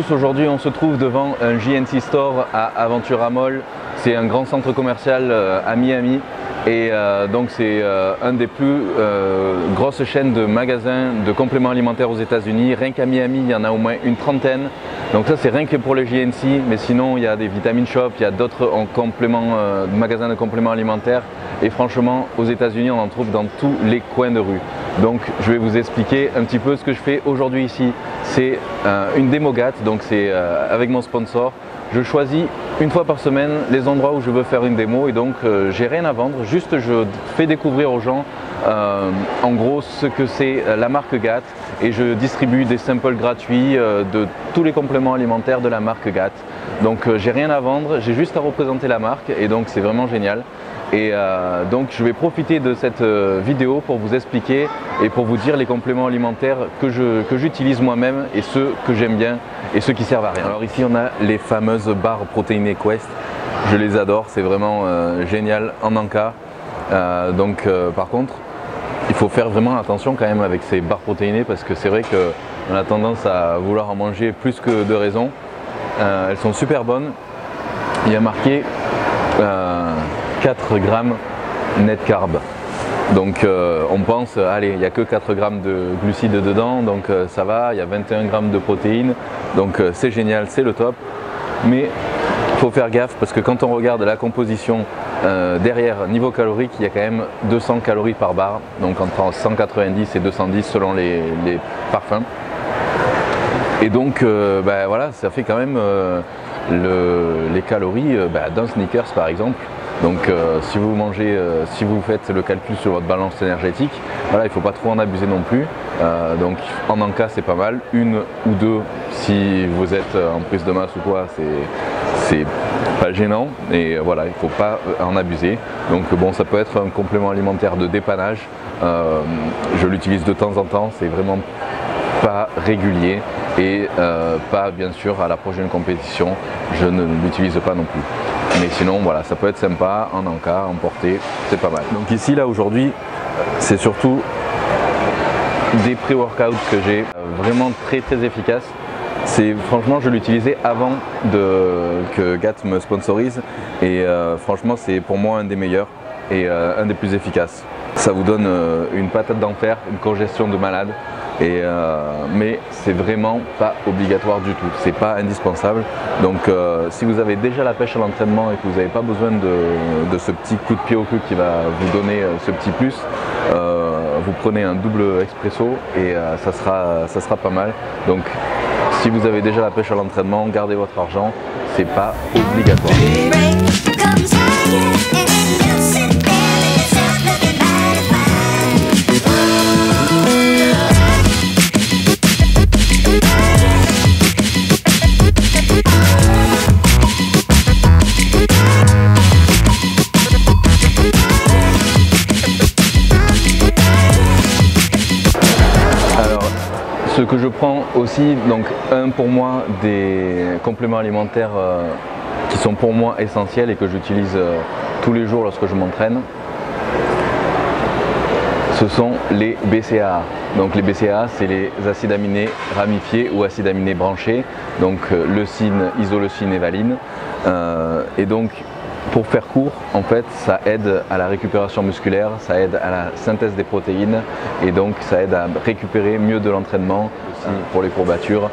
tous, aujourd'hui on se trouve devant un JNC Store à Aventura Mall. C'est un grand centre commercial à Miami et donc c'est un des plus grosses chaînes de magasins de compléments alimentaires aux États-Unis. Rien qu'à Miami, il y en a au moins une trentaine. Donc ça c'est rien que pour le JNC, mais sinon il y a des Vitamin Shop, il y a d'autres magasins de compléments alimentaires. Et franchement, aux États-Unis, on en trouve dans tous les coins de rue. Donc je vais vous expliquer un petit peu ce que je fais aujourd'hui ici. C'est une démo GAT, donc c'est avec mon sponsor. Je choisis une fois par semaine les endroits où je veux faire une démo et donc j'ai rien à vendre, juste je fais découvrir aux gens en gros ce que c'est la marque GAT et je distribue des samples gratuits de tous les compléments alimentaires de la marque GAT. Donc j'ai rien à vendre, j'ai juste à représenter la marque et donc c'est vraiment génial. Et donc je vais profiter de cette vidéo pour vous expliquer et pour vous dire les compléments alimentaires que j'utilise moi-même et ceux que j'aime bien et ceux qui servent à rien. Alors ici on a les fameuses barres protéinées Quest, je les adore, c'est vraiment génial en encas. Par contre il faut faire vraiment attention quand même avec ces barres protéinées parce que c'est vrai qu'on a tendance à vouloir en manger plus que de raison. Elles sont super bonnes, il y a marqué 4 grammes net carb. Donc on pense, allez, il n'y a que 4 grammes de glucides dedans, donc ça va, il y a 21 grammes de protéines, donc c'est génial, c'est le top. Mais il faut faire gaffe parce que quand on regarde la composition derrière niveau calorique, il y a quand même 200 calories par barre, donc entre 190 et 210 selon les parfums. Et donc voilà, ça fait quand même les calories d'un Snickers par exemple. Donc si vous faites le calcul sur votre balance énergétique, voilà, il ne faut pas trop en abuser non plus. Donc en encas c'est pas mal, une ou deux si vous êtes en prise de masse ou quoi, c'est pas gênant. Et voilà, il ne faut pas en abuser. Donc bon, ça peut être un complément alimentaire de dépannage. Je l'utilise de temps en temps, c'est vraiment pas régulier et pas bien sûr à l'approche d'une compétition, je ne l'utilise pas non plus. Mais sinon voilà, ça peut être sympa en encas, en portée, c'est pas mal. Donc ici là aujourd'hui, c'est surtout des pré-workouts que j'ai vraiment très efficaces. Franchement je l'utilisais avant que GAT me sponsorise et franchement c'est pour moi un des meilleurs et un des plus efficaces. Ça vous donne une patate d'enfer, une congestion de malade. Mais c'est vraiment pas obligatoire du tout, c'est pas indispensable. Donc si vous avez déjà la pêche à l'entraînement et que vous n'avez pas besoin de ce petit coup de pied au cul qui va vous donner ce petit plus, vous prenez un double expresso et ça sera pas mal. Donc si vous avez déjà la pêche à l'entraînement, gardez votre argent, c'est pas obligatoire. Ce que je prends aussi, donc pour moi des compléments alimentaires qui sont pour moi essentiels et que j'utilise tous les jours lorsque je m'entraîne, ce sont les BCAA. Donc les BCAA, c'est les acides aminés ramifiés ou acides aminés branchés, donc leucine, isoleucine et valine. Et donc pour faire court, en fait, ça aide à la récupération musculaire, ça aide à la synthèse des protéines et donc ça aide à récupérer mieux de l'entraînement aussi pour les courbatures.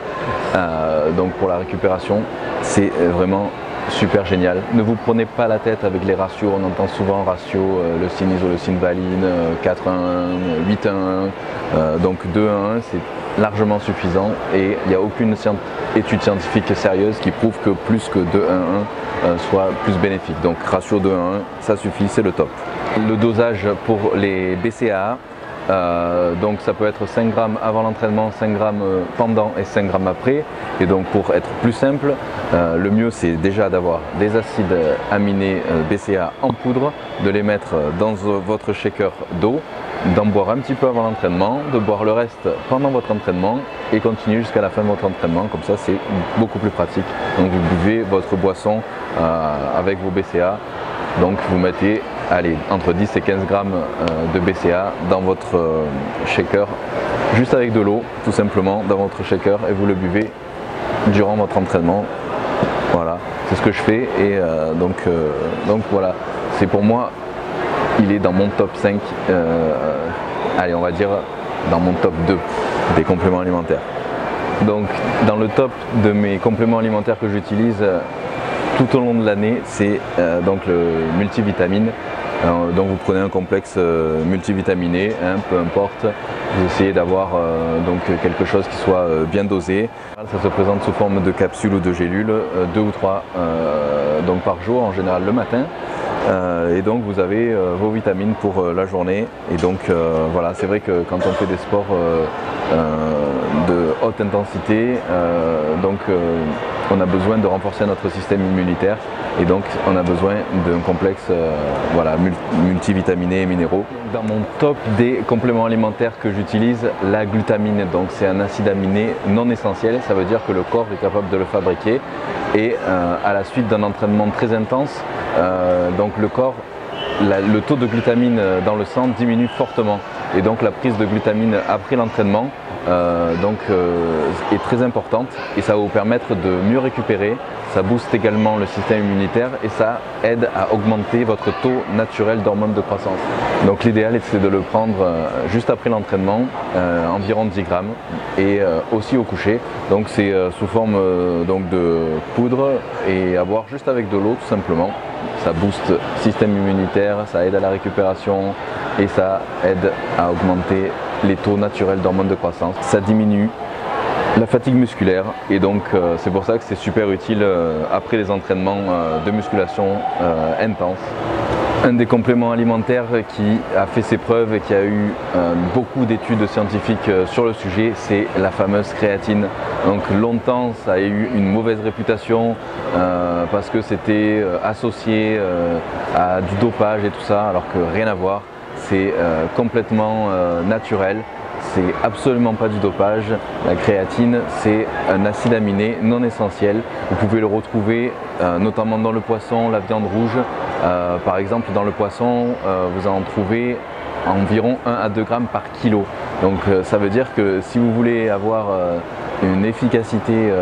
Donc pour la récupération, c'est vraiment super génial. Ne vous prenez pas la tête avec les ratios, on entend souvent ratio leucine, isoleucine, valine, 4:1, 8:1, donc 2:1, c'est largement suffisant et il n'y a aucune étude scientifique sérieuse qui prouve que plus que 2:1 soit plus bénéfique. Donc ratio 2:1, ça suffit, c'est le top. Le dosage pour les BCAA, donc ça peut être 5 grammes avant l'entraînement, 5 grammes pendant et 5 grammes après. Et donc pour être plus simple, le mieux c'est déjà d'avoir des acides aminés BCAA en poudre, de les mettre dans votre shaker d'eau, d'en boire un petit peu avant l'entraînement, de boire le reste pendant votre entraînement et continuer jusqu'à la fin de votre entraînement, comme ça c'est beaucoup plus pratique. Donc vous buvez votre boisson avec vos BCAA, donc vous mettez entre 10 et 15 grammes de BCAA dans votre shaker, juste avec de l'eau tout simplement dans votre shaker et vous le buvez durant votre entraînement. Voilà, c'est ce que je fais et donc voilà, c'est pour moi, il est dans mon top 5, allez on va dire dans mon top 2 des compléments alimentaires. Donc dans le top de mes compléments alimentaires que j'utilise tout au long de l'année, c'est donc le multivitamine. Donc vous prenez un complexe multivitaminé, hein, peu importe, vous essayez d'avoir donc quelque chose qui soit bien dosé. Ça se présente sous forme de capsules ou de gélules, 2 ou 3 donc par jour, en général le matin. Et donc vous avez vos vitamines pour la journée. Et donc voilà, c'est vrai que quand on fait des sports de haute intensité, on a besoin de renforcer notre système immunitaire et donc on a besoin d'un complexe voilà, multivitaminé et minéraux. Dans mon top des compléments alimentaires que j'utilise, la glutamine, donc c'est un acide aminé non essentiel, ça veut dire que le corps est capable de le fabriquer et à la suite d'un entraînement très intense, donc le corps, le taux de glutamine dans le sang diminue fortement et donc la prise de glutamine après l'entraînement est très importante et ça va vous permettre de mieux récupérer, ça booste également le système immunitaire et ça aide à augmenter votre taux naturel d'hormones de croissance. Donc l'idéal c'est de le prendre juste après l'entraînement, environ 10 grammes et aussi au coucher. Donc c'est sous forme de poudre et à boire juste avec de l'eau tout simplement. Ça booste le système immunitaire, ça aide à la récupération et ça aide à augmenter les taux naturels d'hormones de croissance. Ça diminue la fatigue musculaire et donc c'est pour ça que c'est super utile après les entraînements de musculation intenses. Un des compléments alimentaires qui a fait ses preuves et qui a eu beaucoup d'études scientifiques sur le sujet, c'est la fameuse créatine. Donc longtemps ça a eu une mauvaise réputation parce que c'était associé à du dopage et tout ça, alors que rien à voir. C'est complètement naturel, c'est absolument pas du dopage. La créatine, c'est un acide aminé non essentiel. Vous pouvez le retrouver notamment dans le poisson, la viande rouge. Par exemple, dans le poisson, vous en trouvez environ 1 à 2 grammes par kilo. Donc ça veut dire que si vous voulez avoir une efficacité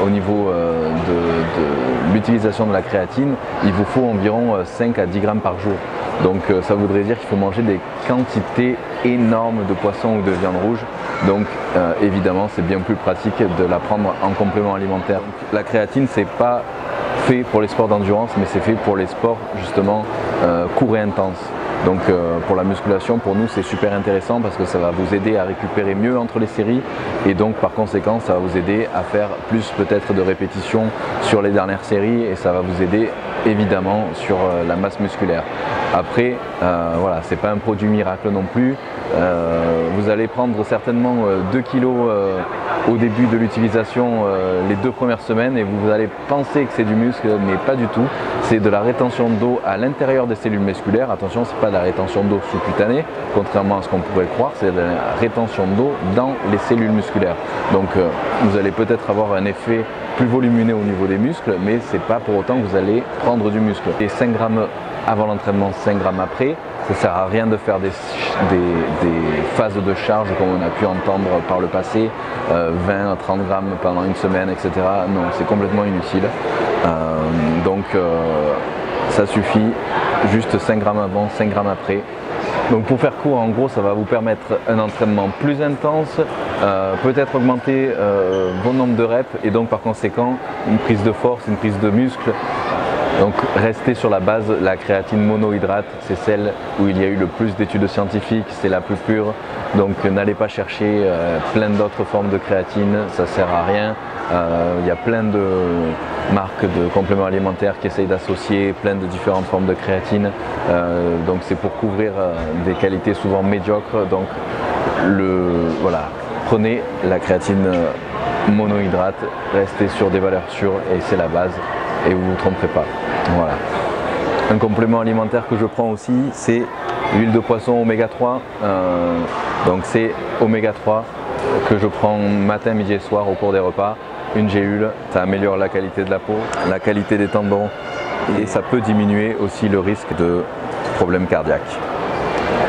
au niveau de l'utilisation de la créatine, il vous faut environ 5 à 10 grammes par jour. Donc ça voudrait dire qu'il faut manger des quantités énormes de poissons ou de viande rouge. Donc évidemment c'est bien plus pratique de la prendre en complément alimentaire. La créatine c'est pas fait pour les sports d'endurance mais c'est fait pour les sports justement courts et intenses. Donc pour la musculation, pour nous c'est super intéressant parce que ça va vous aider à récupérer mieux entre les séries et donc par conséquent ça va vous aider à faire plus peut-être de répétitions sur les dernières séries et ça va vous aider évidemment sur la masse musculaire. Après voilà, c'est pas un produit miracle non plus, vous allez prendre certainement 2 kilos au début de l'utilisation les 2 premières semaines et vous allez penser que c'est du muscle mais pas du tout, c'est de la rétention d'eau à l'intérieur des cellules musculaires. Attention, c'est pas de la rétention d'eau sous-cutanée, contrairement à ce qu'on pourrait croire, c'est de la rétention d'eau dans les cellules musculaires. Donc vous allez peut-être avoir un effet plus volumineux au niveau des muscles, mais c'est pas pour autant que vous allez prendre du muscle. Et 5 grammes avant l'entraînement, 5 grammes après, ça sert à rien de faire des phases de charge comme on a pu entendre par le passé, 20 à 30 grammes pendant une semaine, etc. Non, c'est complètement inutile. Ça suffit, juste 5 grammes avant, 5 grammes après. Donc pour faire court, en gros, ça va vous permettre un entraînement plus intense, peut-être augmenter vos nombres de reps et donc par conséquent une prise de force, une prise de muscle. Donc restez sur la base, la créatine monohydrate, c'est celle où il y a eu le plus d'études scientifiques, c'est la plus pure. Donc n'allez pas chercher plein d'autres formes de créatine, ça sert à rien. Il y a plein de marques de compléments alimentaires qui essayent d'associer plein de différentes formes de créatine. Donc c'est pour couvrir des qualités souvent médiocres. Donc voilà, prenez la créatine monohydrate, restez sur des valeurs sûres et c'est la base et vous ne vous tromperez pas. Voilà. Un complément alimentaire que je prends aussi, c'est l'huile de poisson oméga 3. Donc c'est oméga 3 que je prends matin, midi et soir au cours des repas. Une gélule, ça améliore la qualité de la peau, la qualité des tendons et ça peut diminuer aussi le risque de problèmes cardiaques.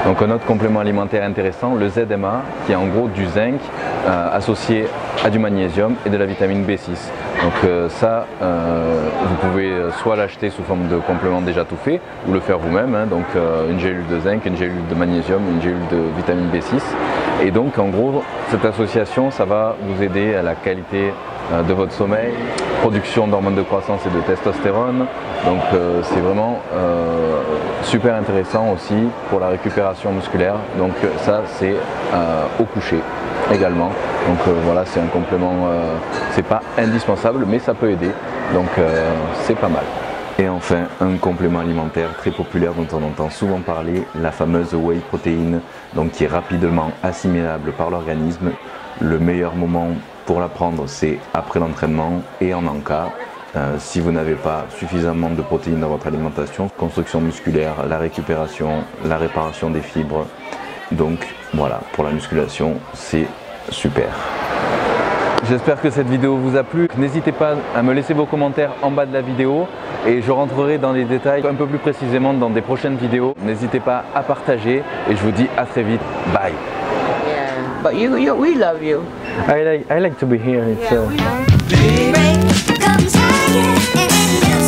Donc un autre complément alimentaire intéressant, le ZMA, qui est en gros du zinc associé a du magnésium et de la vitamine B6. Donc ça, vous pouvez soit l'acheter sous forme de complément déjà tout fait ou le faire vous-même, hein, donc une gélule de zinc, une gélule de magnésium, une gélule de vitamine B6. Et donc en gros, cette association, ça va vous aider à la qualité de votre sommeil, production d'hormones de croissance et de testostérone. Donc c'est vraiment super intéressant aussi pour la récupération musculaire. Donc ça c'est au coucher également. Donc voilà, c'est un complément, c'est pas indispensable mais ça peut aider. Donc c'est pas mal. Et enfin, un complément alimentaire très populaire dont on entend souvent parler, la fameuse whey protéine, donc qui est rapidement assimilable par l'organisme. Le meilleur moment pour la prendre, c'est après l'entraînement et en encas. Si vous n'avez pas suffisamment de protéines dans votre alimentation, construction musculaire, la récupération, la réparation des fibres. Donc voilà, pour la musculation, c'est super. J'espère que cette vidéo vous a plu. N'hésitez pas à me laisser vos commentaires en bas de la vidéo et je rentrerai dans les détails un peu plus précisément dans des prochaines vidéos. N'hésitez pas à partager et je vous dis à très vite. Bye. Yeah, but we love you. I like to be here. It's, Yeah, we love you. Break comes higher and